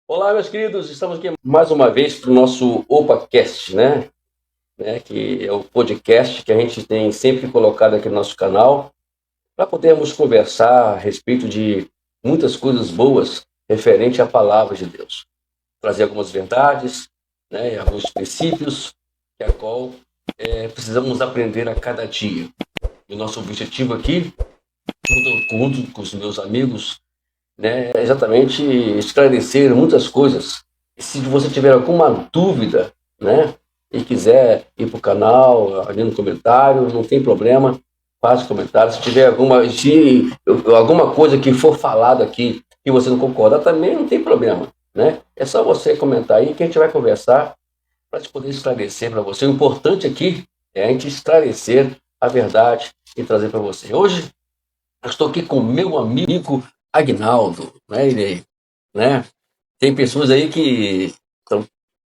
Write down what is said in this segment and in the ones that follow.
Olá, meus queridos, estamos aqui mais uma vez para o nosso OpaCast, né? Que é o podcast que a gente tem sempre colocado aqui no nosso canal para podermos conversar a respeito de muitas coisas boas referente à palavra de Deus. Trazer algumas verdades, né? Alguns princípios que a qual precisamos aprender a cada dia. E o nosso objetivo aqui, junto com os meus amigos, né, é exatamente esclarecer muitas coisas. Se você tiver alguma dúvida, né, e quiser ir para o canal, ali no comentário, não tem problema, faça comentário. Se tiver alguma coisa que for falado aqui que você não concordar, também não tem problema, né? É só você comentar aí que a gente vai conversar para te poder esclarecer para você. O importante aqui é a gente esclarecer a verdade e trazer para você. Hoje eu estou aqui com meu amigo Agnaldo, né? Né? Tem pessoas aí que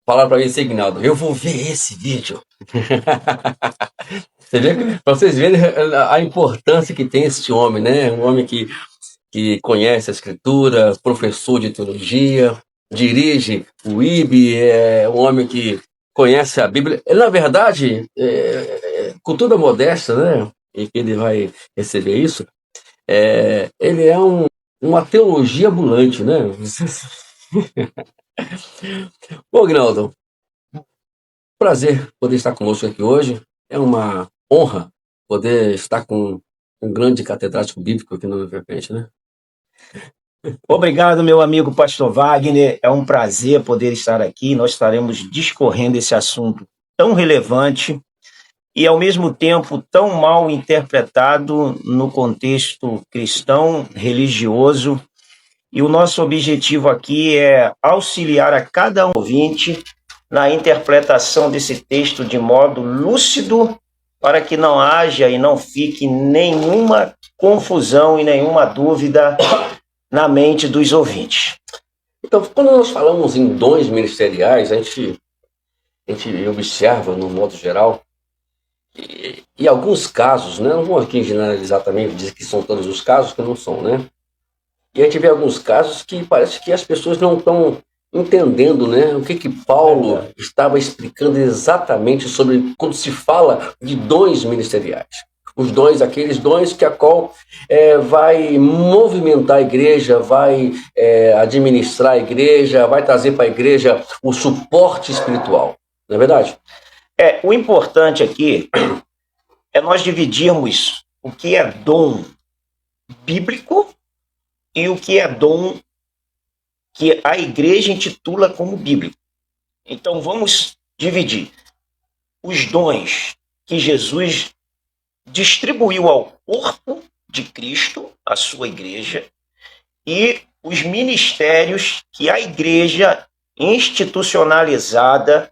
falaram para mim assim, Agnaldo, eu vou ver esse vídeo. Você vê, para vocês verem a importância que tem esse homem, né? Um homem que conhece a Escritura, professor de teologia, dirige o IB, é um homem que conhece a Bíblia. Ele, na verdade, com toda a modéstia, né? E que ele vai receber isso, ele é uma teologia ambulante, né? Bom, Agnaldo, prazer poder estar conosco aqui hoje. É uma honra poder estar com um grande catedrático bíblico aqui no Verpente, né? Obrigado, meu amigo Pastor Wagner. É um prazer poder estar aqui. Nós estaremos discorrendo esse assunto tão relevante e, ao mesmo tempo, tão mal interpretado no contexto cristão, religioso. E o nosso objetivo aqui é auxiliar a cada ouvinte na interpretação desse texto de modo lúcido, para que não haja e não fique nenhuma confusão e nenhuma dúvida na mente dos ouvintes. Então, quando nós falamos em dons ministeriais, a gente observa, no modo geral, e alguns casos, né? Não vou aqui generalizar também, dizer que são todos os casos, que não são, né? E a gente vê alguns casos que parece que as pessoas não estão entendendo, né? O que Paulo estava explicando exatamente sobre quando se fala de dons ministeriais. Os dons, aqueles dons que a qual vai movimentar a igreja, vai administrar a igreja, vai trazer para a igreja o suporte espiritual. Não é verdade? O importante aqui é nós dividirmos o que é dom bíblico e o que é dom que a igreja intitula como bíblico. Então vamos dividir os dons que Jesus distribuiu ao corpo de Cristo, a sua igreja, e os ministérios que a igreja institucionalizada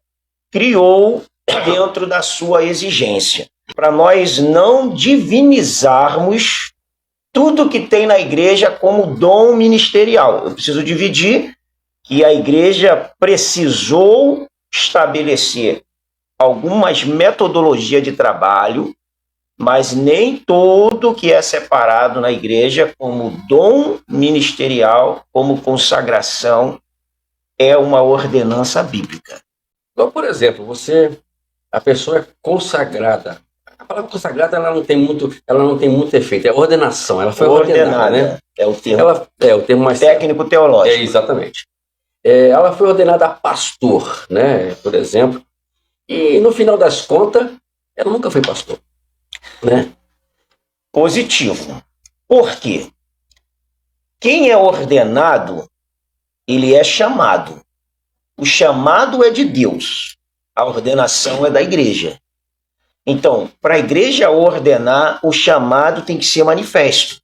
criou dentro da sua exigência, para nós não divinizarmos tudo que tem na igreja como dom ministerial. Eu preciso dividir que a igreja precisou estabelecer algumas metodologias de trabalho, mas nem todo que é separado na igreja como dom ministerial, como consagração, é uma ordenança bíblica. Então, por exemplo, a pessoa é consagrada. A palavra consagrada ela não tem muito efeito. É ordenação. Ela foi ordenada, né? É o termo. O termo mais técnico teológico. Exatamente. Ela foi ordenada a pastor, né? Por exemplo. E no final das contas, ela nunca foi pastor, né? Positivo. Por quê? Quem é ordenado, ele é chamado. O chamado é de Deus. A ordenação é da igreja. Então, para a igreja ordenar, o chamado tem que ser manifesto.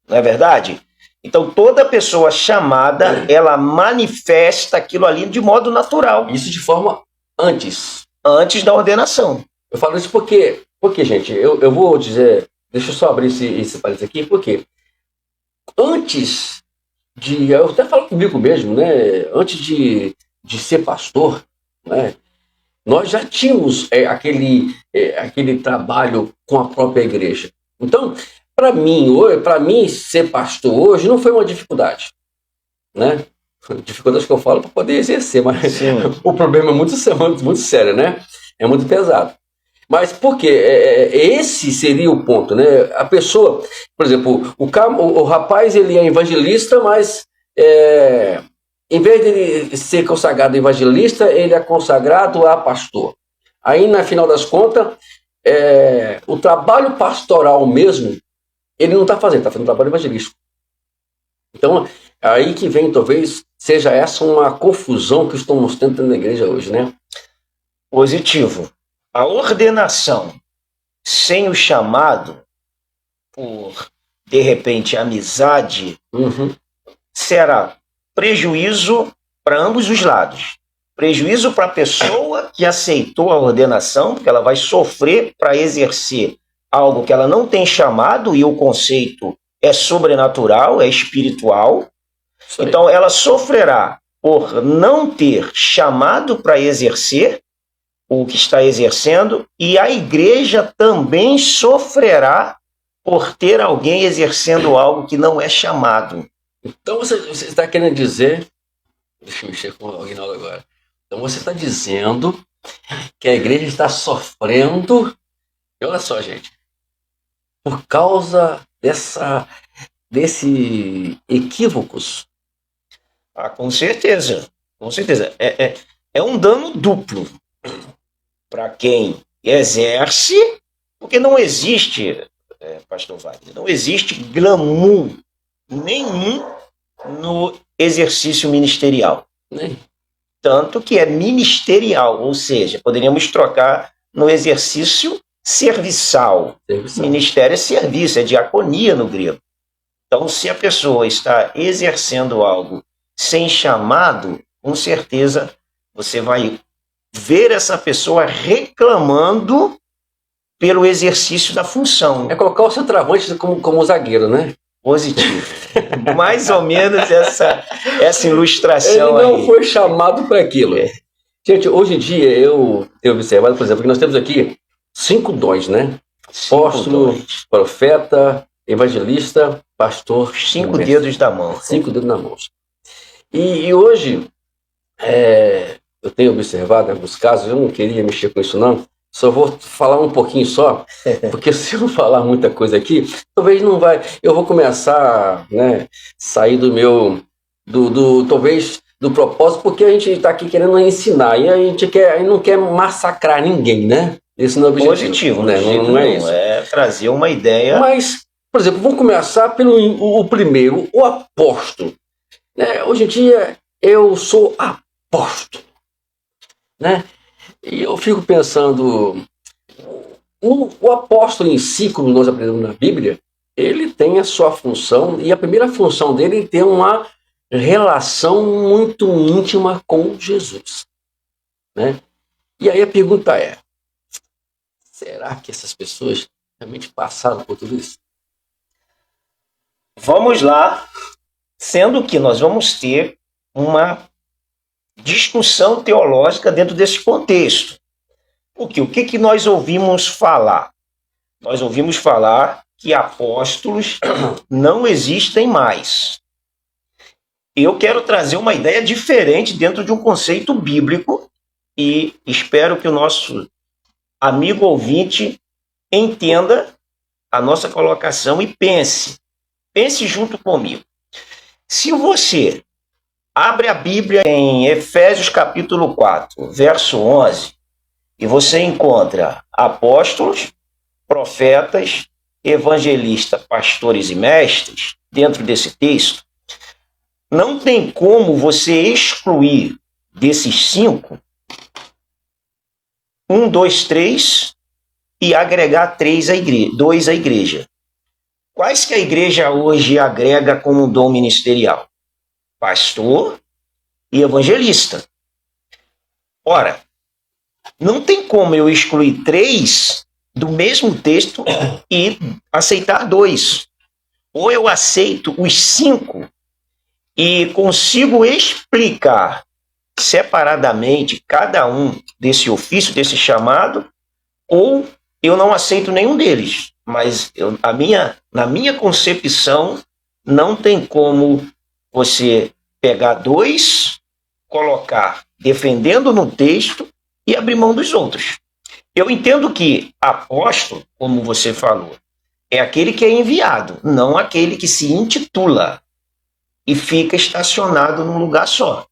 Não é verdade? Então, toda pessoa chamada, ela manifesta aquilo ali de modo natural. Isso de forma antes da ordenação. Eu falo isso porque gente, eu vou dizer, deixa eu só abrir esse parênteses aqui, porque eu até falo comigo mesmo, né? Antes de ser pastor, né? Nós já tínhamos aquele trabalho com a própria igreja. Então, para mim ser pastor hoje não foi uma dificuldade, né? Dificuldade que eu falo para poder exercer, mas Sim. o problema é muito sério, né? É muito pesado. Mas por quê? Esse seria o ponto, né? A pessoa, por exemplo, o rapaz ele é evangelista, mas em vez de ele ser consagrado evangelista, ele é consagrado a pastor. Aí, na final das contas, o trabalho pastoral mesmo, ele não está fazendo trabalho evangelístico. Então, aí que vem, talvez, seja essa uma confusão que estamos tendo na igreja hoje, né? Positivo. A ordenação sem o chamado, por, de repente, amizade, será prejuízo para ambos os lados. Prejuízo para a pessoa que aceitou a ordenação, porque ela vai sofrer para exercer algo que ela não tem chamado, e o conceito é sobrenatural, é espiritual. Então, ela sofrerá por não ter chamado para exercer o que está exercendo, e a igreja também sofrerá por ter alguém exercendo algo que não é chamado. Então, você está querendo dizer... Deixa eu mexer com o Aguinaldo agora. Então, você está dizendo que a igreja está sofrendo... E olha só, gente. Por causa desse equívocos. Com certeza. Com certeza. É um dano duplo para quem exerce, porque não existe, pastor Wagner, não existe glamour nenhum no exercício ministerial. Tanto que é ministerial, ou seja, poderíamos trocar no exercício serviçal. Ministério é serviço, é diaconia no grego. Então, se a pessoa está exercendo algo sem chamado, com certeza você vai ver essa pessoa reclamando pelo exercício da função. É colocar o centroavante como zagueiro, né? Positivo. Mais ou menos essa ilustração aí. Ele não foi chamado para aquilo. Gente, hoje em dia eu tenho observado, por exemplo, que nós temos aqui 5 dons, né? Apóstolo, profeta, evangelista, pastor. 5 dedos da mão. 5 dedos na mão. E hoje, eu tenho observado em alguns casos, eu não queria mexer com isso não, só vou falar um pouquinho só, porque se eu falar muita coisa aqui, talvez não vai, eu vou começar, né, sair do meu, talvez do propósito, porque a gente está aqui querendo ensinar, e a gente não quer massacrar ninguém, né? Esse não é o objetivo. Positivo, né? Não é isso. É trazer uma ideia. Mas, por exemplo, vamos começar pelo o primeiro, o apóstolo. Né? Hoje em dia, eu sou apóstolo. Né? E eu fico pensando, o apóstolo em si, como nós aprendemos na Bíblia, ele tem a sua função, e a primeira função dele é ter uma relação muito íntima com Jesus. Né? E aí a pergunta é, será que essas pessoas realmente passaram por tudo isso? Vamos lá, sendo que nós vamos ter uma discussão teológica dentro desse contexto. Porque o que nós ouvimos falar? Nós ouvimos falar que apóstolos não existem mais. Eu quero trazer uma ideia diferente dentro de um conceito bíblico e espero que o nosso amigo ouvinte entenda a nossa colocação e pense junto comigo. Se você abre a Bíblia em Efésios capítulo 4, verso 11, e você encontra apóstolos, profetas, evangelistas, pastores e mestres, dentro desse texto, não tem como você excluir desses 5, 1, 2, 3, e agregar 2 à igreja. Quais que a igreja hoje agrega como dom ministerial? Pastor e evangelista. Ora, não tem como eu excluir 3 do mesmo texto e aceitar 2. Ou eu aceito os 5 e consigo explicar separadamente cada um desse ofício, desse chamado, ou eu não aceito nenhum deles. Mas na minha concepção, não tem como você pegar dois, colocar defendendo no texto e abrir mão dos outros. Eu entendo que apóstolo, como você falou, é aquele que é enviado, não aquele que se intitula e fica estacionado num lugar só.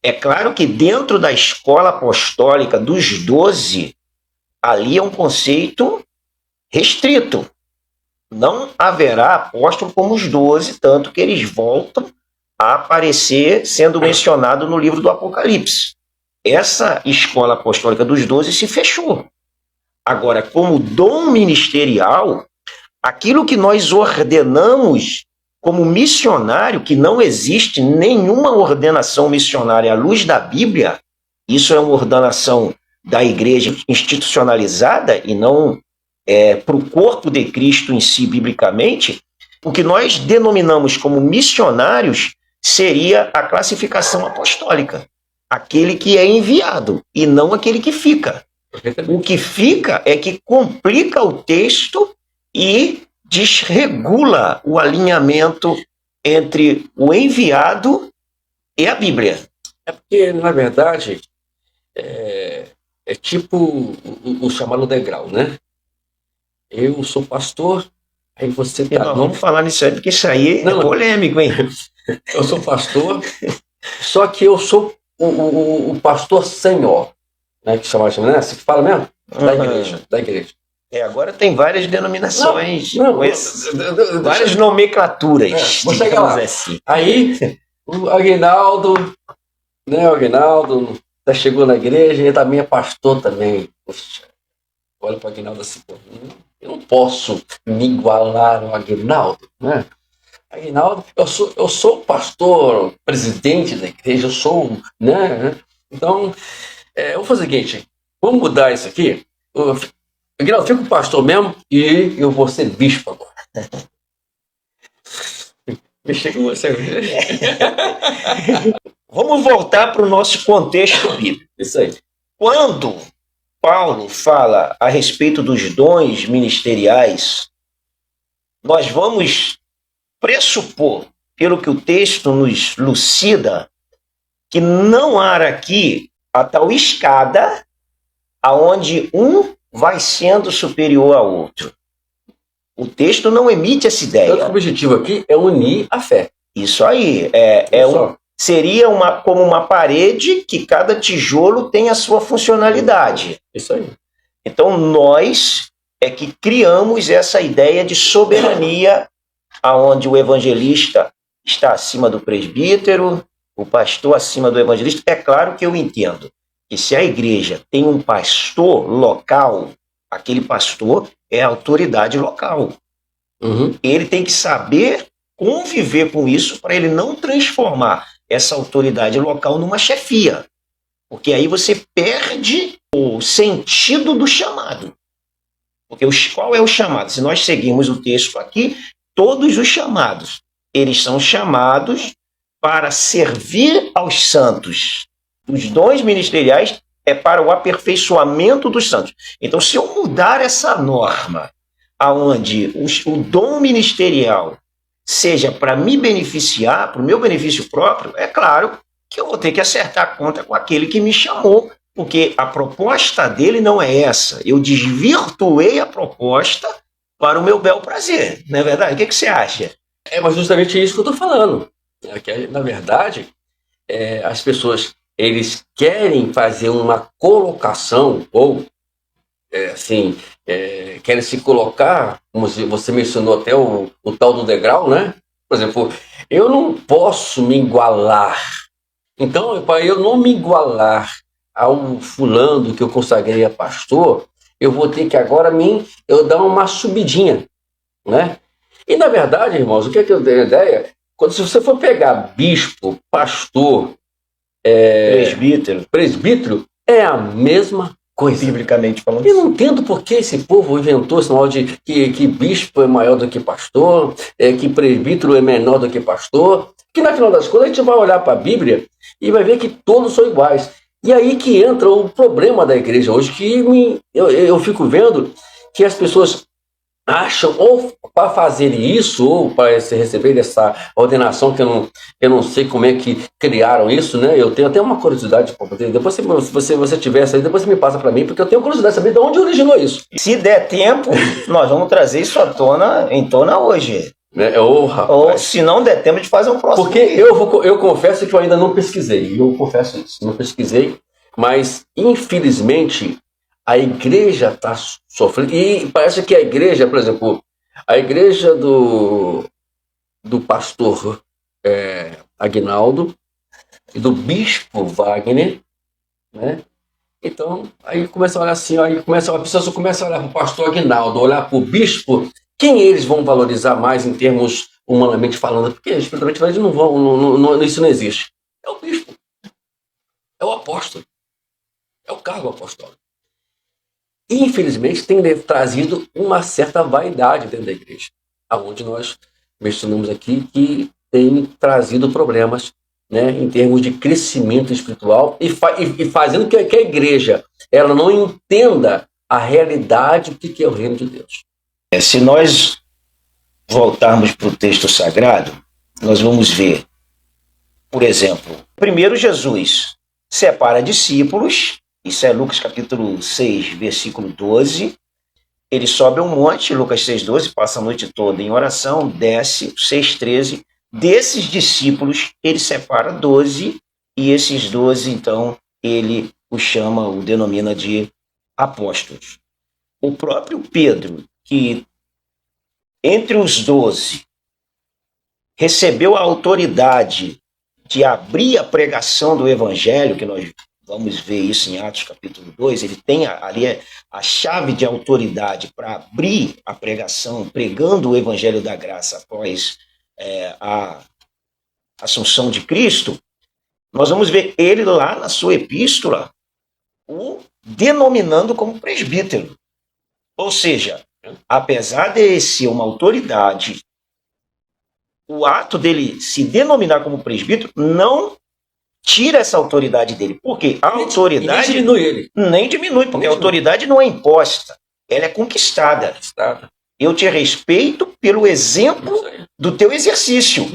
É claro que dentro da escola apostólica dos 12, ali é um conceito restrito. Não haverá apóstolo como os 12, tanto que eles voltam a aparecer sendo mencionado no livro do Apocalipse. Essa escola apostólica dos 12 se fechou. Agora, como dom ministerial, aquilo que nós ordenamos como missionário, que não existe nenhuma ordenação missionária à luz da Bíblia, isso é uma ordenação da igreja institucionalizada e não para o corpo de Cristo em si, biblicamente, o que nós denominamos como missionários seria a classificação apostólica. Aquele que é enviado e não aquele que fica. O que fica é que complica o texto e desregula o alinhamento entre o enviado e a Bíblia. É porque, na verdade, é tipo o chamado degrau, né? Eu sou pastor, aí você tá... Nós vamos falar nisso aí, porque isso aí é polêmico, hein? Eu sou pastor, só que eu sou o pastor senhor, né? Que chama, né? Você fala mesmo? Da igreja. Agora tem várias denominações, várias não, nomenclaturas. Vou chegar lá. Assim. Aí, o Aguinaldo, né? O Aguinaldo chegou na igreja e também é pastor também. Poxa, olha para o Aguinaldo assim, eu não posso me igualar ao Aguinaldo, né? Aguinaldo, eu sou o pastor, presidente da igreja, eu sou, né? Então, vamos fazer o seguinte, vamos mudar isso aqui. Aguinaldo, fica o pastor mesmo e eu vou ser bispo agora. Mexer com você. Vamos voltar para o nosso contexto bíblico. Isso aí. Quando Paulo fala a respeito dos dons ministeriais, nós vamos pressupor, pelo que o texto nos lucida, que não há aqui a tal escada aonde um vai sendo superior ao outro. O texto não emite essa ideia. O objetivo aqui é unir a fé. Isso aí. Seria como uma parede que cada tijolo tem a sua funcionalidade. Isso aí. Então, nós é que criamos essa ideia de soberania, aonde o evangelista está acima do presbítero, o pastor acima do evangelista. É claro que eu entendo que se a igreja tem um pastor local, aquele pastor é a autoridade local. Uhum. Ele tem que saber conviver com isso para ele não transformar essa autoridade local numa chefia. Porque aí você perde o sentido do chamado. Porque qual é o chamado? Se nós seguirmos o texto aqui, todos os chamados, eles são chamados para servir aos santos. Os dons ministeriais é para o aperfeiçoamento dos santos. Então, se eu mudar essa norma, aonde o dom ministerial seja para me beneficiar, para o meu benefício próprio, é claro que eu vou ter que acertar a conta com aquele que me chamou, porque a proposta dele não é essa. Eu desvirtuei a proposta para o meu bel prazer. Não é verdade? O que você acha? Mas justamente isso que eu estou falando. Que, na verdade, as pessoas eles querem fazer uma colocação, ou querem se colocar, como você mencionou até o tal do degrau, né? Por exemplo, eu não posso me igualar. Então, para eu não me igualar ao fulano que eu consagrei a pastor, eu vou ter que agora eu dar uma subidinha, né? E, na verdade, irmãos, o que é que eu dei a ideia? Se você for pegar bispo, pastor, presbítero, é a mesma coisa. Biblicamente falando. Eu não entendo por que esse povo inventou esse modo de que bispo é maior do que pastor, que presbítero é menor do que pastor, que na final das contas a gente vai olhar para a Bíblia e vai ver que todos são iguais. E aí que entra o problema da igreja hoje, que eu fico vendo que as pessoas acham, ou para fazer isso, ou para receber essa ordenação, que eu não sei como é que criaram isso, né? Eu tenho até uma curiosidade, depois se você tiver essa aí, depois você me passa para mim, porque eu tenho curiosidade de saber de onde originou isso. Se der tempo, nós vamos trazer isso em tona hoje. Ou se não der tempo, a gente faz um próximo. Porque eu confesso que eu ainda não pesquisei, eu confesso isso, não pesquisei, mas infelizmente a igreja está sofrendo, e parece que a igreja, por exemplo, a igreja do pastor Aguinaldo e do bispo Wagner, né? Então, aí começa a olhar assim, a pessoa começa a olhar para o pastor Aguinaldo, olhar para o bispo, quem eles vão valorizar mais em termos humanamente falando? Porque espiritualmente eles não vão, isso não existe. É o bispo, é o apóstolo, é o cargo apostólico. E, infelizmente, tem trazido uma certa vaidade dentro da igreja, aonde nós mencionamos aqui que tem trazido problemas, né, em termos de crescimento espiritual e fazendo que a igreja ela não entenda a realidade do que é o reino de Deus. Se nós voltarmos para o texto sagrado, nós vamos ver, por exemplo, primeiro Jesus separa discípulos. Isso é Lucas capítulo 6, versículo 12. Ele sobe um monte, Lucas 6,12, passa a noite toda em oração, desce, 6,13. Desses discípulos, ele separa 12, e esses 12, então, ele o denomina de apóstolos. O próprio Pedro, que entre os 12 recebeu a autoridade de abrir a pregação do evangelho, que nós vamos ver isso em Atos capítulo 2, ele tem ali a chave de autoridade para abrir a pregação, pregando o evangelho da graça após a assunção de Cristo. Nós vamos ver ele lá na sua epístola o denominando como presbítero. Ou seja, apesar de ser uma autoridade, o ato dele se denominar como presbítero não tira essa autoridade dele. Porque a autoridade... nem diminui ele. Nem diminui, porque a autoridade não é imposta. Ela é conquistada. Eu te respeito pelo exemplo do teu exercício,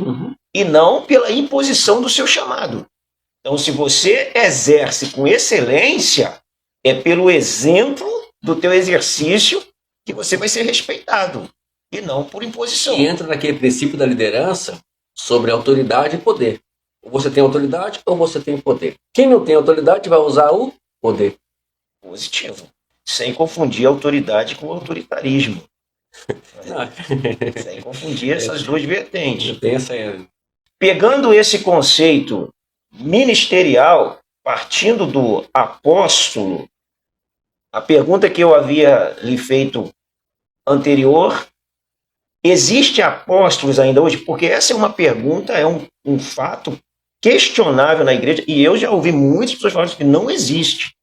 e não pela imposição do seu chamado. Então, se você exerce com excelência, é pelo exemplo do teu exercício que você vai ser respeitado, e não por imposição. E entra naquele princípio da liderança sobre autoridade e poder. Ou você tem autoridade ou você tem poder. Quem não tem autoridade vai usar o poder. Positivo. Sem confundir autoridade com autoritarismo. Sem confundir essas duas vertentes. Pegando esse conceito ministerial, partindo do apóstolo, a pergunta que eu havia lhe feito anterior, existe apóstolos ainda hoje? Porque essa é uma pergunta, é um fato questionável na igreja, e eu já ouvi muitas pessoas falando que não existe.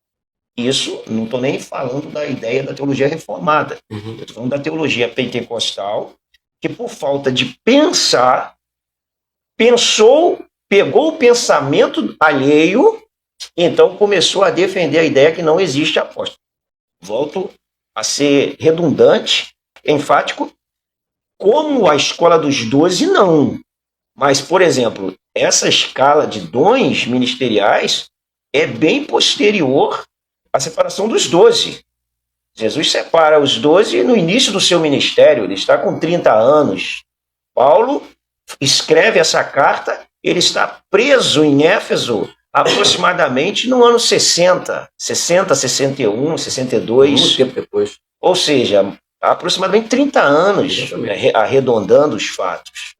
Isso, não estou nem falando da ideia da teologia reformada. Eu estou falando da teologia pentecostal, que por falta de pensar, pegou o pensamento alheio, então começou a defender a ideia que não existe apóstolo. Volto a ser redundante, enfático, como a escola dos 12, não. Mas, por exemplo, essa escala de dons ministeriais é bem posterior à separação dos 12. Jesus separa os 12 no início do seu ministério, ele está com 30 anos. Paulo escreve essa carta, ele está preso em Éfeso aproximadamente no ano 60, 61, 62. Muito tempo depois. Ou seja, aproximadamente 30 anos, arredondando os fatos.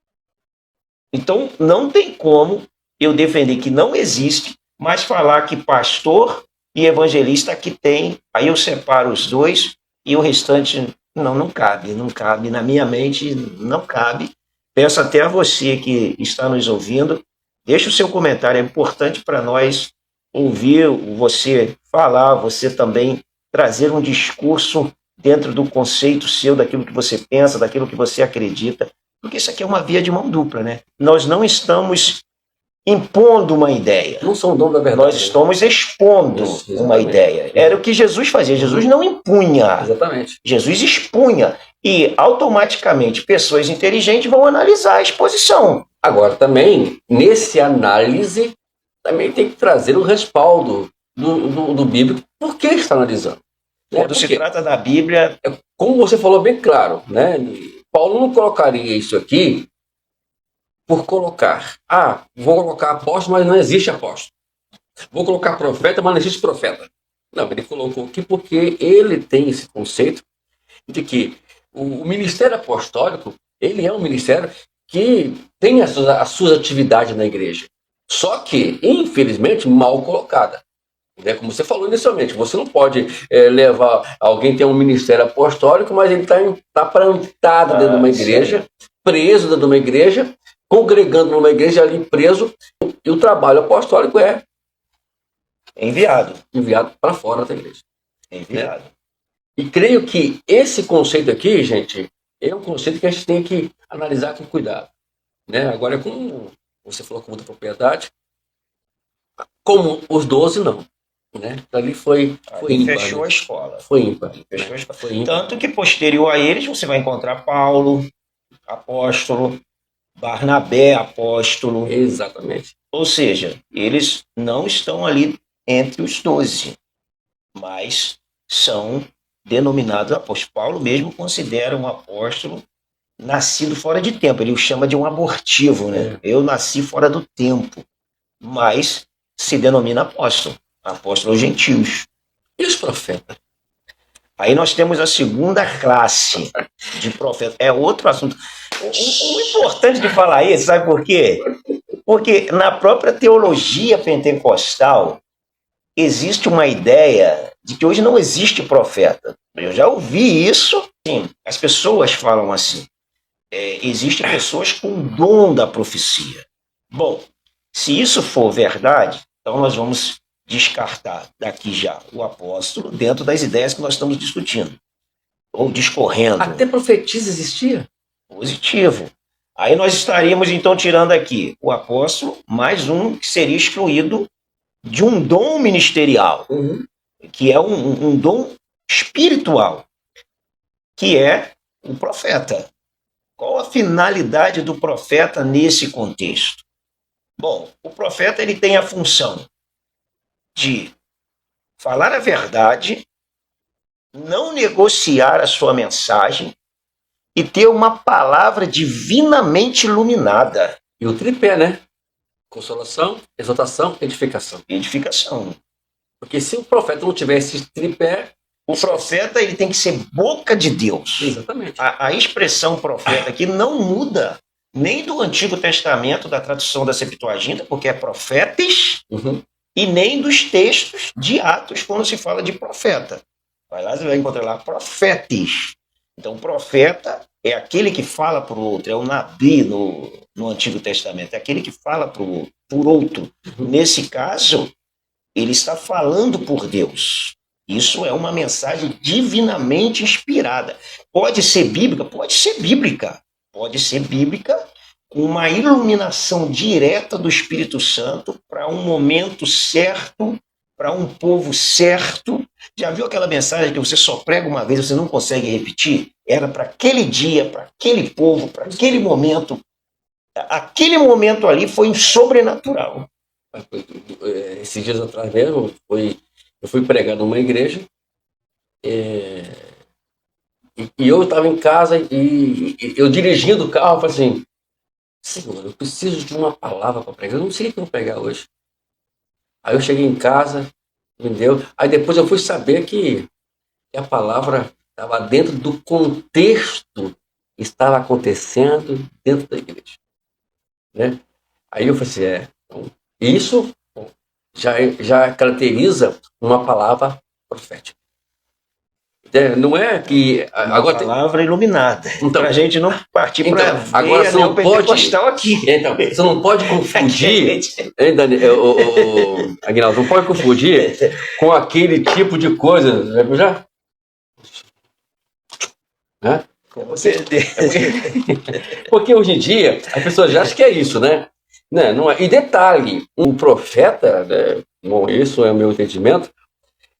Então, não tem como eu defender que não existe, mas falar que pastor e evangelista que tem, aí eu separo os dois e o restante não cabe, na minha mente não cabe. Peço até a você que está nos ouvindo, deixe o seu comentário, é importante para nós ouvir você falar, você também trazer um discurso dentro do conceito seu, daquilo que você pensa, daquilo que você acredita, porque isso aqui é uma via de mão dupla, né? Nós não estamos impondo uma ideia. Não são dono da verdade. Nós estamos expondo uma ideia. Era o que Jesus fazia. Jesus não impunha. Exatamente. Jesus expunha. E automaticamente pessoas inteligentes vão analisar a exposição. Agora também, nesse análise, também tem que trazer o respaldo do bíblico. Por que está analisando? Quando se trata da Bíblia... Como você falou bem claro, né? Paulo não colocaria isso aqui por colocar. Vou colocar apóstolo, mas não existe apóstolo. Vou colocar profeta, mas não existe profeta. Não, ele colocou aqui porque ele tem esse conceito de que o ministério apostólico, ele é um ministério que tem as suas atividades na igreja. Só que, infelizmente, mal colocada. Como você falou inicialmente, você não pode levar alguém que tem um ministério apostólico, mas ele está plantado dentro de uma igreja, preso dentro de uma igreja, congregando numa igreja ali preso, e o trabalho apostólico é enviado para fora da igreja. Enviado. E creio que esse conceito aqui, gente, é um conceito que a gente tem que analisar com cuidado. Agora, como você falou com muita propriedade, como os 12 não. Ali foi ímpar. Fechou a escola. Foi ímpar. Fechou a escola. Foi ímpar. Tanto que posterior a eles você vai encontrar Paulo, apóstolo, Barnabé, apóstolo. Exatamente. Ou seja, eles não estão ali entre os 12, mas são denominados apóstolos. Paulo mesmo considera um apóstolo nascido fora de tempo. Ele o chama de um abortivo, né? Eu nasci fora do tempo, mas se denomina apóstolo. Apóstolo aos gentios. E os profetas? Aí nós temos a segunda classe de profetas. É outro assunto. O importante de falar isso, sabe por quê? Porque na própria teologia pentecostal existe uma ideia de que hoje não existe profeta. Eu já ouvi isso. Sim, as pessoas falam assim. Existem pessoas com o dom da profecia. Bom, se isso for verdade, então nós vamos descartar daqui já o apóstolo dentro das ideias que nós estamos discutindo. Ou discorrendo. Até profetisa existia? Positivo. Aí nós estaríamos então tirando aqui o apóstolo, mais um que seria excluído de um dom ministerial, que é um dom espiritual, que é o profeta. Qual a finalidade do profeta nesse contexto? Bom, o profeta ele tem a função de falar a verdade, não negociar a sua mensagem e ter uma palavra divinamente iluminada. E o tripé, né? Consolação, exaltação, edificação. Edificação. Porque se o profeta não tivesse esse tripé... O profeta ele tem que ser boca de Deus. Exatamente. A expressão profeta aqui não muda nem do Antigo Testamento, da tradução da Septuaginta, porque é profetes, e nem dos textos de Atos, quando se fala de profeta. Vai lá, você vai encontrar lá profetes. Então, profeta é aquele que fala para o outro, é o Nabi no Antigo Testamento, é aquele que fala por outro. Nesse caso, ele está falando por Deus. Isso é uma mensagem divinamente inspirada. Pode ser bíblica? Pode ser bíblica. Pode ser bíblica com uma iluminação direta do Espírito Santo para um momento certo, para um povo certo. Já viu aquela mensagem que você só prega uma vez e você não consegue repetir? Era para aquele dia, para aquele povo, para aquele momento. Aquele momento ali foi um sobrenatural. Esses dias atrás mesmo, eu fui pregar numa igreja e eu estava em casa e eu dirigindo o carro, eu falei assim, Senhor, eu preciso de uma palavra para pregar, eu não sei o que eu vou pregar hoje. Aí eu cheguei em casa, me deu, aí depois eu fui saber que a palavra estava dentro do contexto que estava acontecendo dentro da igreja. Né? Aí eu falei assim, então, isso já caracteriza uma palavra profética. Não é que agora uma palavra iluminada. Então, para a gente não partir para agora você não pode aqui. Então, você não pode confundir, Aguinaldo, não pode confundir com aquele tipo de coisa, já? Né? Com certeza. Porque hoje em dia as pessoas já acham que é isso, né? Não é. E detalhe, um profeta, né, bom, isso é o meu entendimento,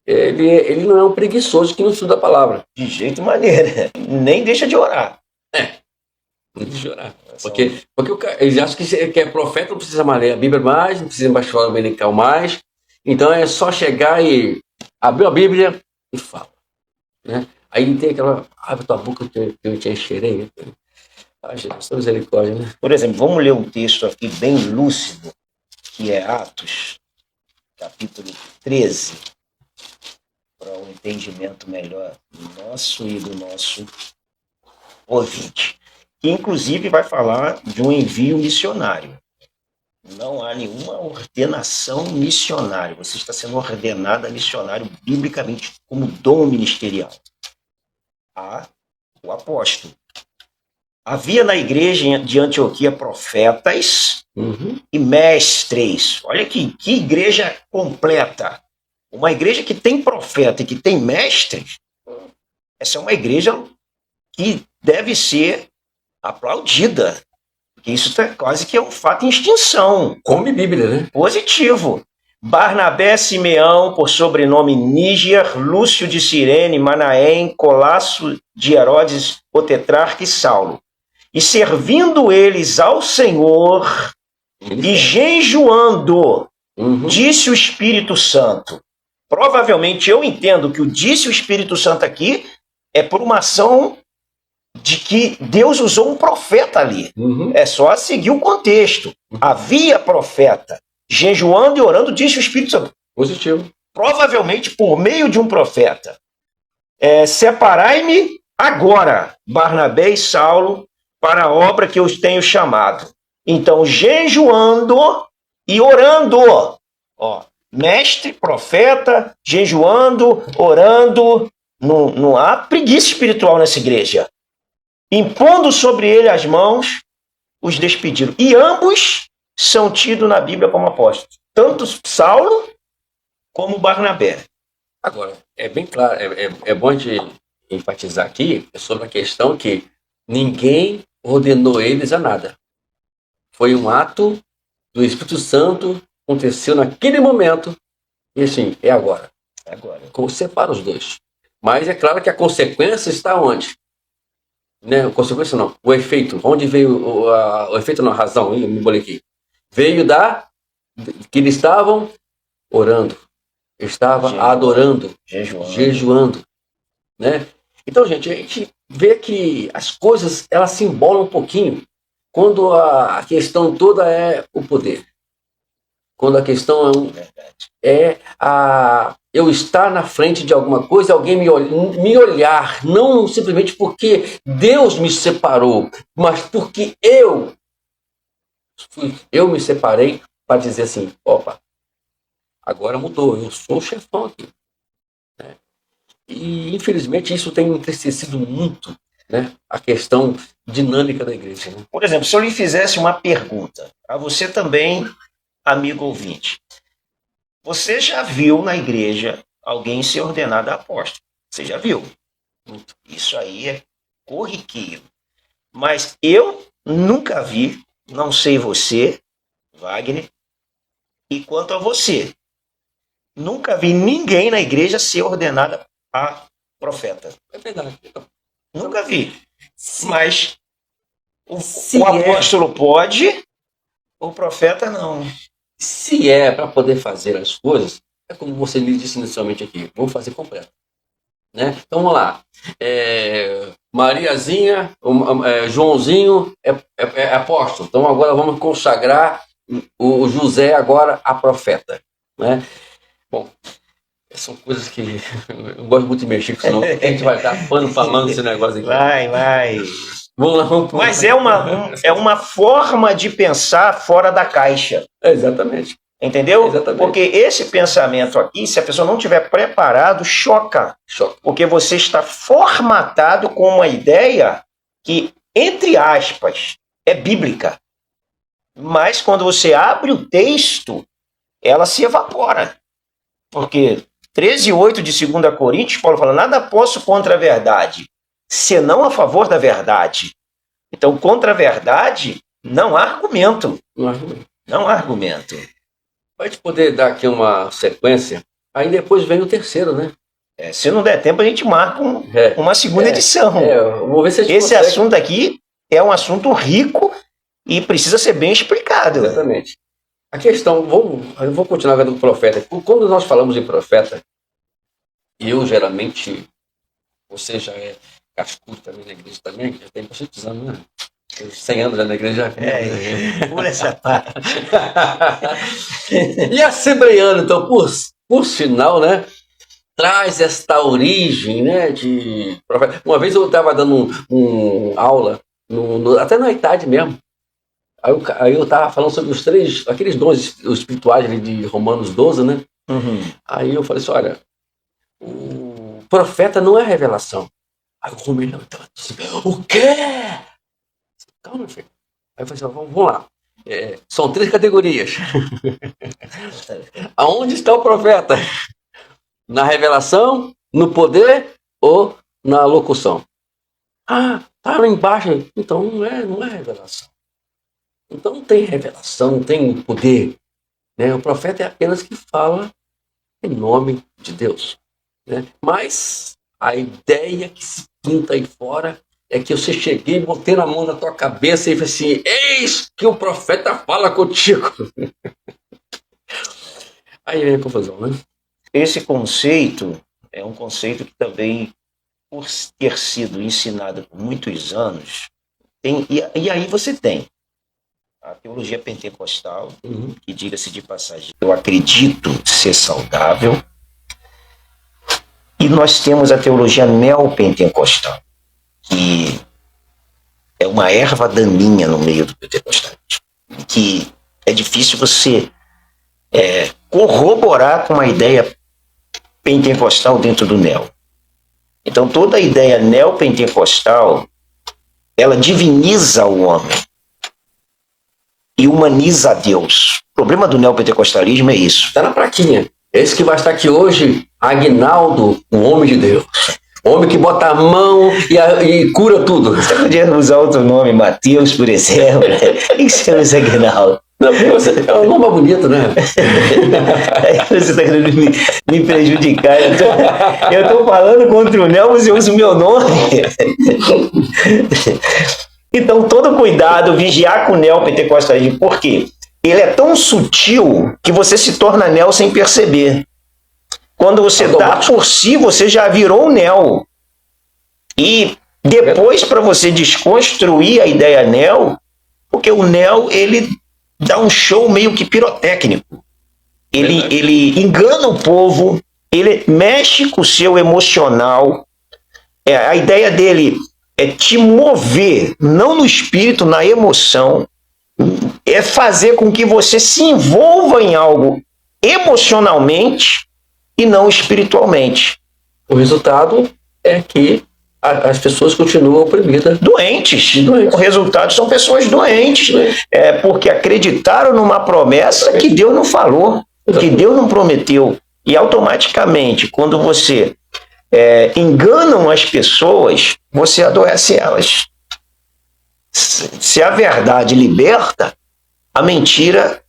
ele não é um preguiçoso que não estuda a palavra. De jeito maneiro. Nem deixa de orar. Não deixa de orar. Porque eles acham que é profeta, não precisa mais ler a Bíblia mais, não precisa mais falar dominical mais. Então é só chegar e abrir a Bíblia e fala. Né? Aí tem aquela, abre tua boca que eu te encherei. Ah, Jesus, misericórdia, né? Por exemplo, vamos ler um texto aqui bem lúcido, que é Atos, capítulo 13, para um entendimento melhor nosso e do nosso ouvinte. Que inclusive vai falar de um envio missionário. Não há nenhuma ordenação missionária. Você está sendo ordenado a missionário biblicamente como dom ministerial. Há o apóstolo. Havia na igreja de Antioquia profetas e mestres. Olha aqui, que igreja completa. Uma igreja que tem profeta e que tem mestres, essa é uma igreja que deve ser aplaudida. Porque isso é quase que um fato em extinção. Come Bíblia, né? Positivo. Barnabé, Simeão, por sobrenome Níger, Lúcio de Cirene, Manaém, Colasso de Herodes, o tetrarca e Saulo. E servindo eles ao Senhor e jejuando, disse o Espírito Santo. Provavelmente eu entendo que o disse o Espírito Santo aqui é por uma ação de que Deus usou um profeta ali. É só seguir o contexto. Havia profeta. Jejuando e orando, disse o Espírito Santo. Positivo. Provavelmente por meio de um profeta. Separai-me agora, Barnabé e Saulo, para a obra que eu os tenho chamado. Então, jejuando e orando. Ó, mestre, profeta, jejuando, orando. Não há preguiça espiritual nessa igreja. Impondo sobre ele as mãos, os despediram. E ambos são tidos na Bíblia como apóstolos. Tanto Saulo como Barnabé. Agora, é bem claro, é bom de enfatizar aqui sobre a questão que ninguém ordenou eles a nada. Foi um ato do Espírito Santo, aconteceu naquele momento, e assim, é agora. É agora. Separa os dois. Mas é claro que a consequência está onde? Né? A consequência não, o efeito. Onde veio o efeito, não, a razão, eu me bolei aqui. Veio que eles estavam orando, estavam adorando, jejuando. Né? Então, gente, a gente vê que as coisas, elas se embolam um pouquinho quando a questão toda é o poder. Quando a questão eu estar na frente de alguma coisa, alguém me olhar, não simplesmente porque Deus me separou, mas porque eu me separei para dizer assim, opa, agora mudou, eu sou o chefão aqui. Né? E, infelizmente, isso tem entristecido muito, né, a questão dinâmica da igreja. Né? Por exemplo, se eu lhe fizesse uma pergunta, a você também, amigo ouvinte, você já viu na igreja alguém ser ordenado a apóstolo? Você já viu? Isso aí é corriqueiro. Mas eu nunca vi, não sei você, Wagner, e quanto a você, nunca vi ninguém na igreja ser ordenado a profeta. É verdade. Nunca vi. Mas o apóstolo pode, o profeta não. Se é para poder fazer as coisas, é como você me disse inicialmente aqui, vamos fazer completo. Né? Então vamos lá. Mariazinha, Joãozinho é apóstolo. Então agora vamos consagrar o José agora a profeta. Né? Bom, são coisas que eu não gosto muito de mexer com isso, não. A gente vai estar falando esse negócio aqui. Vai. Vamos. Mas é uma forma de pensar fora da caixa. Exatamente. Entendeu? Exatamente. Porque esse pensamento aqui, se a pessoa não estiver preparado, choca. Porque você está formatado com uma ideia que, entre aspas, é bíblica. Mas quando você abre o texto, ela se evapora. Porque 13:8 de 2 Coríntios, Paulo fala, nada posso contra a verdade, senão a favor da verdade. Então, contra a verdade, não há argumento. Não há argumento. Para a gente poder dar aqui uma sequência, Aí depois vem o terceiro, né? Se não der tempo, a gente marca uma segunda edição. Vamos ver se a gente Esse assunto aqui é um assunto rico e precisa ser bem explicado. Exatamente. A questão, eu vou continuar vendo o profeta. Quando nós falamos em profeta, eu geralmente, você já é cascudo também na igreja também, já tem bastante anos, né? 100 anos já na igreja. Por essa parte. E assembleiano, então, por sinal, né? Traz esta origem, né, de profeta. Uma vez eu estava dando aula, até na idade mesmo. Aí eu estava falando sobre aqueles dons espirituais ali de Romanos 12, né? Uhum. Aí eu falei assim, olha, o profeta não é revelação. Aí o Romero, o quê? Calma, filho. Aí eu falei assim, vamos lá. São 3 categorias. Aonde está o profeta? Na revelação, no poder ou na locução? Ah, tá lá embaixo. Então não é revelação. Então não tem revelação, não tem poder. Né? O profeta é apenas que fala em nome de Deus. Né? Mas a ideia que se pinta aí fora é que você cheguei, botei na mão na tua cabeça e falei assim, eis que o profeta fala contigo. Aí vem a confusão, né? Esse conceito é um conceito que também, por ter sido ensinado por muitos anos, e aí você tem a teologia pentecostal, que, diga-se de passagem, eu acredito ser saudável, e nós temos a teologia neopentecostal, que é uma erva daninha no meio do pentecostalismo, que é difícil você corroborar com uma ideia pentecostal dentro do neo. Então toda a ideia neopentecostal, ela diviniza o homem e humaniza a Deus. O problema do neopentecostalismo é isso. Está na plaquinha. Esse que vai estar aqui hoje, Aguinaldo, o homem de Deus. O homem que bota a mão e cura tudo. Você podia usar outro nome, Mateus, por exemplo. Por que você usa Aguinaldo? Não, é um nome bonito, né? Você está querendo me prejudicar. Eu estou falando contra o Neo, você usa o meu nome. Então, todo cuidado, vigiar com o neopentecostalismo. Por quê? Ele é tão sutil que você se torna neo sem perceber. Quando você dá por si, você já virou neo. E depois, para você desconstruir a ideia neo, porque o neo, ele dá um show meio que pirotécnico. Ele engana o povo, ele mexe com o seu emocional. A ideia dele é te mover, não no espírito, na emoção. É fazer com que você se envolva em algo emocionalmente e não espiritualmente. O resultado é que as pessoas continuam oprimidas. Doentes. O resultado são pessoas doentes. Porque acreditaram numa promessa que Deus não falou, que Deus não prometeu. E automaticamente, quando você enganam as pessoas, você adoece elas. Se a verdade liberta, a mentira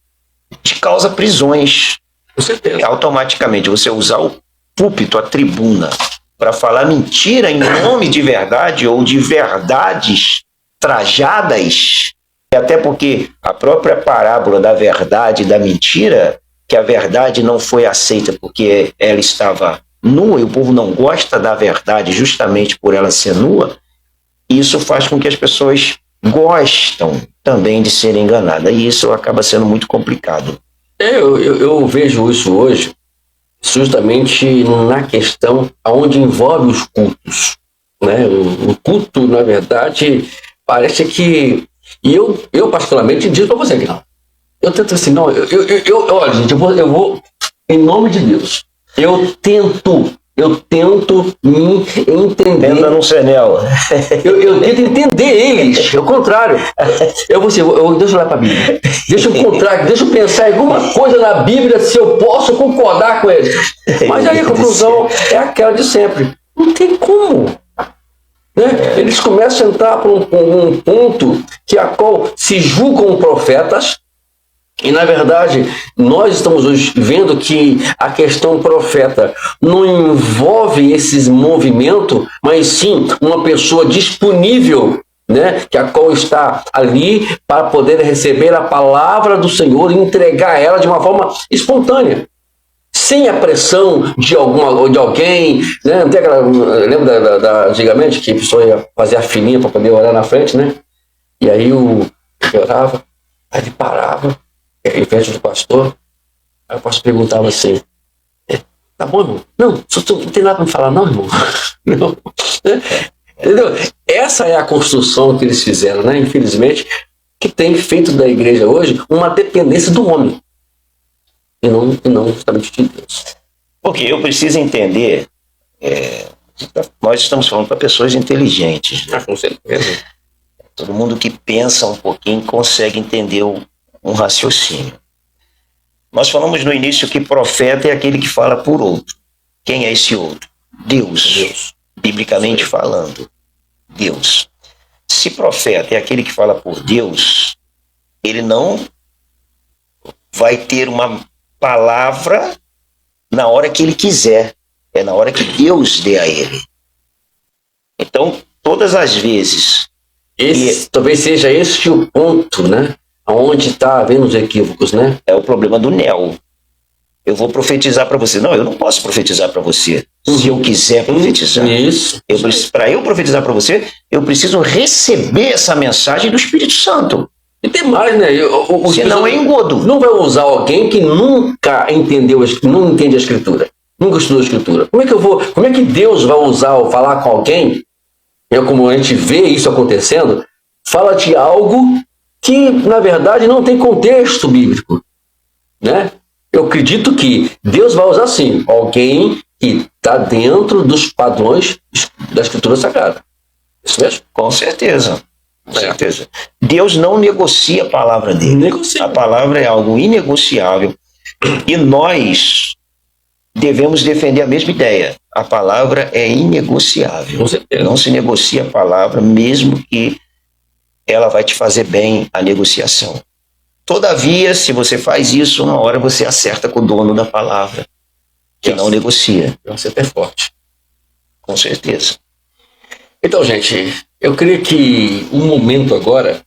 te causa prisões. Com certeza. E automaticamente você usar o púlpito, a tribuna, para falar mentira em nome de verdade ou de verdades trajadas, até porque a própria parábola da verdade e da mentira, que a verdade não foi aceita porque ela estava nua e o povo não gosta da verdade justamente por ela ser nua, isso faz com que as pessoas gostam também de serem enganadas, e isso acaba sendo muito complicado. Eu vejo isso hoje justamente na questão onde envolve os cultos. Né? O culto, na verdade, parece que... E eu particularmente, digo para você que não. Eu tento assim, não, olha, gente, eu vou, em nome de Deus, eu tento me entender. Tenta não ser neo. Eu tento entender eles, é o contrário. Deixa eu olhar para a Bíblia. Deixa eu pensar em alguma coisa na Bíblia se eu posso concordar com eles. Mas aí a conclusão é aquela de sempre. Não tem como. Né? Eles começam a entrar para um ponto que a qual se julgam profetas, E, na verdade, nós estamos hoje vendo que a questão profeta não envolve esses movimentos, mas sim uma pessoa disponível, né, que a qual está ali para poder receber a palavra do Senhor e entregar ela de uma forma espontânea, sem a pressão de alguém, né? Lembra antigamente que a pessoa ia fazer a filinha para poder orar na frente, né? E aí orava, aí ele parava, em frente do pastor, aí o pastor perguntava assim: tá bom, irmão? Não tem nada para me falar, não, irmão. Não. Entendeu? Essa é a construção que eles fizeram, né? Infelizmente, que tem feito da igreja hoje uma dependência do homem e não justamente de Deus. Porque eu preciso entender, nós estamos falando para pessoas inteligentes, né? Com certeza. Todo mundo que pensa um pouquinho consegue entender um raciocínio. Nós falamos no início que profeta é aquele que fala por outro. Quem é esse outro? Deus. Biblicamente falando, Deus. Se profeta é aquele que fala por Deus, ele não vai ter uma palavra na hora que ele quiser, é na hora que Deus dê a ele. Então, todas as vezes... Talvez seja esse o ponto, né? Onde está havendo os equívocos, né? É o problema do neo. Eu vou profetizar para você. Não, eu não posso profetizar para você. Se eu quiser profetizar. Isso. Para eu profetizar para você, eu preciso receber essa mensagem do Espírito Santo. E tem mais, né? Senão é engodo. Não vai usar alguém que nunca não entende a Escritura. Nunca estudou a Escritura. Como é que Deus vai usar ou falar com alguém? Como a gente vê isso acontecendo, fala de algo que, na verdade, não tem contexto bíblico, né? Eu acredito que Deus vai usar, sim, alguém que está dentro dos padrões da Escritura Sagrada. Isso mesmo? Com certeza. Com certeza. Deus não negocia a palavra dele. Negocia. A palavra é algo inegociável. E nós devemos defender a mesma ideia. A palavra é inegociável. Com certeza. Não se negocia a palavra, mesmo que ela vai te fazer bem a negociação. Todavia, se você faz isso, uma hora você acerta com o dono da palavra, que não negocia. Você é forte. Com certeza. Então, gente, eu creio que um momento agora,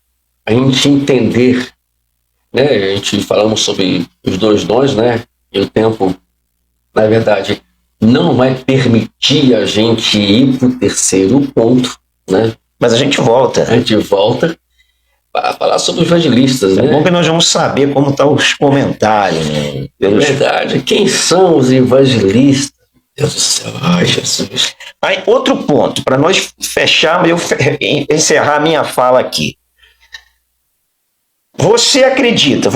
a gente entender, né? A gente falamos sobre os dois dons, né? E o tempo, na verdade, não vai permitir a gente ir para o terceiro ponto, né? Mas a gente volta. A gente volta para falar sobre os evangelistas, né? É bom que nós vamos saber como estão os comentários, né? É verdade. Quem são os evangelistas? Deus do céu. Ai, Jesus. Aí, outro ponto, para nós fecharmos, encerrar a minha fala aqui. Você acredita,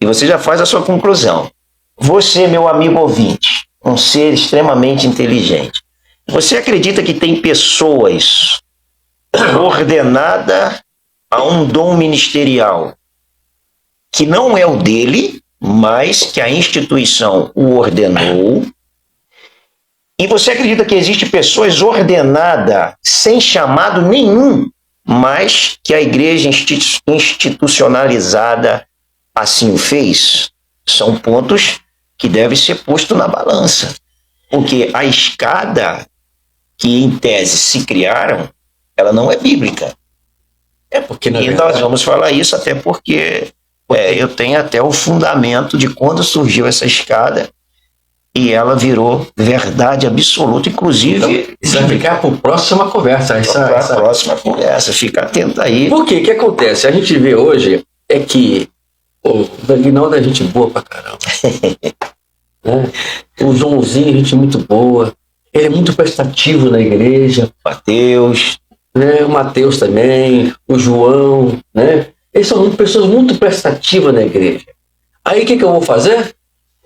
e você já faz a sua conclusão. Você, meu amigo ouvinte, um ser extremamente inteligente, você acredita que tem pessoas ordenadas a um dom ministerial que não é o dele, mas que a instituição o ordenou? E você acredita que existem pessoas ordenadas sem chamado nenhum, mas que a igreja institucionalizada assim o fez? São pontos que devem ser postos na balança. Porque a escada que, em tese, se criaram, ela não é bíblica. Porque, na verdade, nós vamos falar isso até porque eu tenho até o fundamento de quando surgiu essa escada e ela virou verdade absoluta, inclusive... Então, isso vai ficar para a próxima conversa. Para a próxima conversa, fica atento aí. Por quê? O que acontece? A gente vê hoje é que o Aguinaldo é gente boa pra caramba. Né? O Joãozinho é gente muito boa. Ele é muito prestativo na igreja. Mateus, né? O Mateus também, o João, né? Eles são pessoas muito prestativas na igreja. Aí o que eu vou fazer?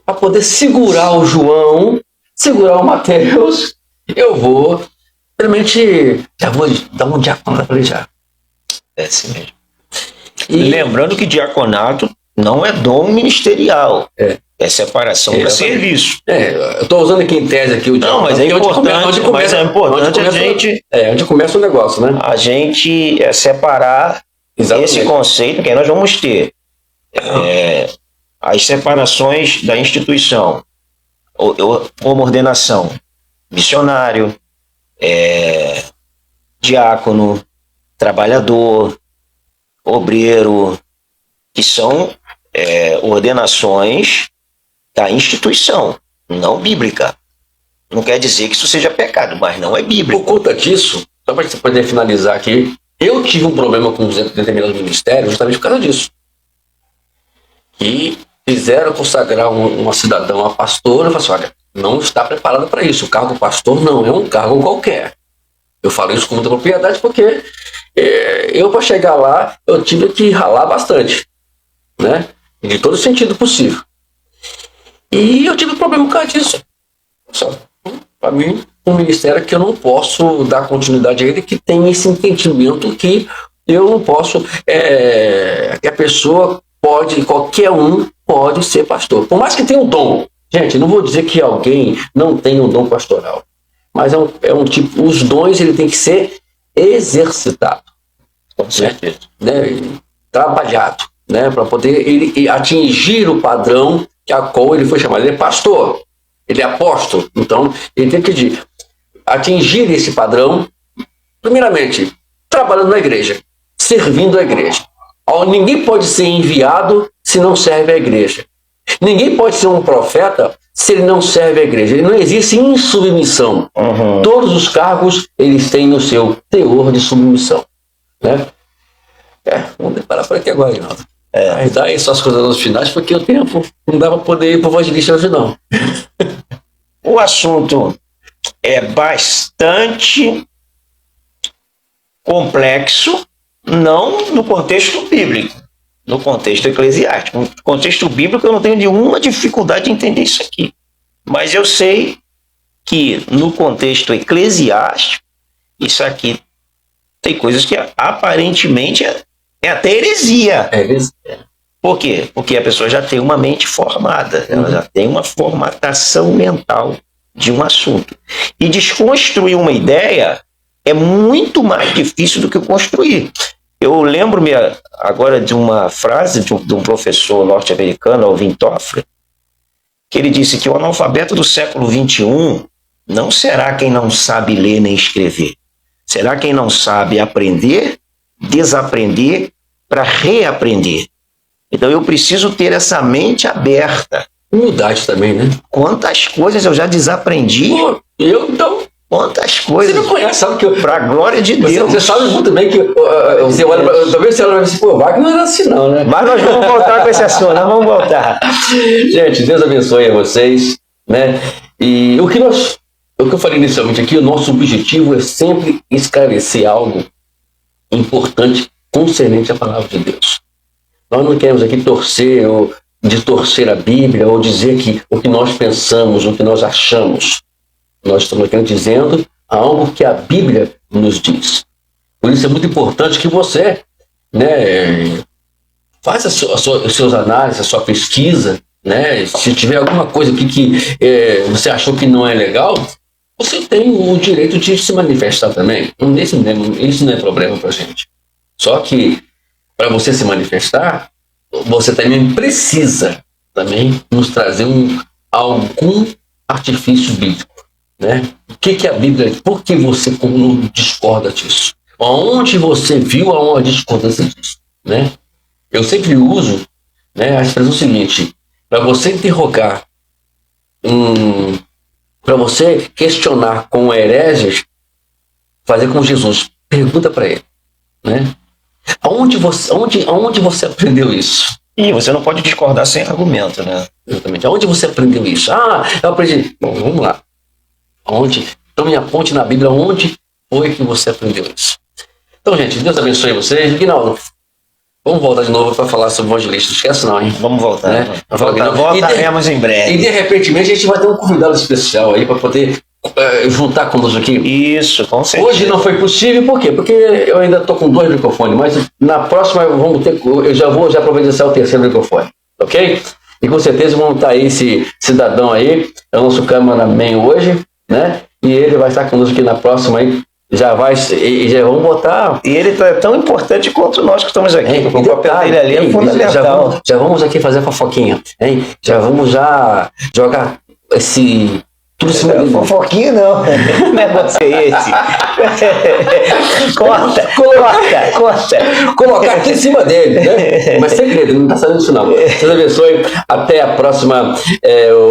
Para poder segurar o João, segurar o Mateus, eu vou realmente já vou dar um diaconato para ele já. É assim mesmo. E lembrando que diaconato não é dom ministerial. É separação para serviço. Eu estou usando aqui em tese aqui o diaconato. Não, mas é importante a gente... onde começa o negócio, né? A gente separar esse conceito, que aí nós vamos ter As separações da instituição, como ordenação, missionário, diácono, trabalhador, obreiro, que são ordenações da instituição, não bíblica. Não quer dizer que isso seja pecado, mas não é bíblico. Por conta disso, só para você poder finalizar aqui, eu tive um problema com determinados ministérios justamente por causa disso. E fizeram consagrar uma cidadã a pastor, eu falei assim, olha, não está preparado para isso. O cargo pastor não é um cargo qualquer. Eu falo isso com muita propriedade porque eu, para chegar lá, eu tive que ralar bastante, né? De todo sentido possível. E eu tive problema por causa disso. Para mim, um ministério que eu não posso dar continuidade a ele, que tem esse entendimento que eu não posso, que a pessoa pode, qualquer um pode ser pastor. Por mais que tenha um dom. Gente, não vou dizer que alguém não tem um dom pastoral. Mas é um tipo, os dons ele tem que ser exercitado. Com certeza. Né? Trabalhado, né? Para poder ele atingir o padrão que a qual ele foi chamado. Ele é pastor, ele é apóstolo. Então, ele tem que atingir esse padrão, primeiramente, trabalhando na igreja, servindo a igreja. Ninguém pode ser enviado se não serve a igreja. Ninguém pode ser um profeta se ele não serve a igreja. Ele não existe insubmissão. Uhum. Todos os cargos, eles têm o seu teor de submissão. Né? Vamos parar por aqui agora, Reinaldo. Mas dá aí só as coisas finais, porque o tempo não dá para poder ir para o evangelista hoje, não. O assunto é bastante complexo, não no contexto bíblico, no contexto eclesiástico. No contexto bíblico eu não tenho nenhuma dificuldade de entender isso aqui. Mas eu sei que no contexto eclesiástico, isso aqui tem coisas que aparentemente é até heresia. Por quê? Porque a pessoa já tem uma mente formada, ela já tem uma formatação mental de um assunto. E desconstruir uma ideia é muito mais difícil do que construir. Eu lembro-me agora de uma frase de um professor norte-americano, Alvin Toffler, que ele disse que o analfabeto do século XXI não será quem não sabe ler nem escrever. Será quem não sabe aprender, desaprender para reaprender. Então eu preciso ter essa mente aberta. Humildade também, né? Quantas coisas eu já desaprendi. Quantas coisas. Você não conhece, sabe que eu... Pra glória de Deus. Você sabe muito bem que talvez você olha assim, pô, Wagner não era assim não, né? Mas nós vamos voltar com esse assunto, nós vamos voltar. Gente, Deus abençoe a vocês, né? E o que eu falei inicialmente aqui, o nosso objetivo é sempre esclarecer algo importante concernente à palavra de Deus. Nós não queremos aqui torcer ou distorcer a Bíblia ou dizer que o que nós pensamos, o que nós achamos. Nós estamos aqui dizendo algo que a Bíblia nos diz. Por isso é muito importante que você, né, faça os seus análises, a sua pesquisa, né? Se tiver alguma coisa aqui que você achou que não é legal, você tem o direito de se manifestar também. Isso não é problema para a gente. Só que, para você se manifestar, você também precisa nos trazer algum artifício bíblico. Né? O que é a Bíblia? Por que você não discorda disso? Onde você viu a discordância disso? Né? Eu sempre uso, né, a expressão seguinte: para você interrogar, para você questionar com hereges, fazer como Jesus, pergunta para ele, né? Aonde você aprendeu isso? E você não pode discordar sem argumento, né? Exatamente. Aonde você aprendeu isso? Eu aprendi. Bom, vamos lá. Onde? Então me aponte na Bíblia onde foi que você aprendeu isso. Então, gente, Deus abençoe vocês. Guinaldo, vamos voltar de novo para falar sobre o evangelista. Não esquece não, hein? Vamos voltar. Né? Voltaremos em breve. E de repente a gente vai ter um convidado especial aí para poder juntar conosco aqui. Isso, com certeza. Hoje não foi possível, por quê? Porque eu ainda estou com 2 microfones, mas na próxima eu já vou providenciar o 3º microfone, ok? E com certeza vamos estar aí esse cidadão aí, é o nosso cameraman hoje, né? E ele vai estar conosco aqui na próxima aí, Já vamos botar. E ele é tão importante quanto nós que estamos aqui. O papel dele ali é fundamental. Já vamos aqui fazer fofoquinha, hein? Já vamos jogar esse. Tudo isso não, fofoquinha não. Que negócio é esse? Corta. Colocar aqui em cima dele, né? Mas segredo, não está sabendo disso não. Deus abençoe. Até a próxima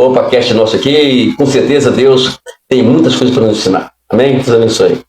OpaCast nosso aqui. E com certeza Deus tem muitas coisas para nos ensinar. Amém? Deus abençoe.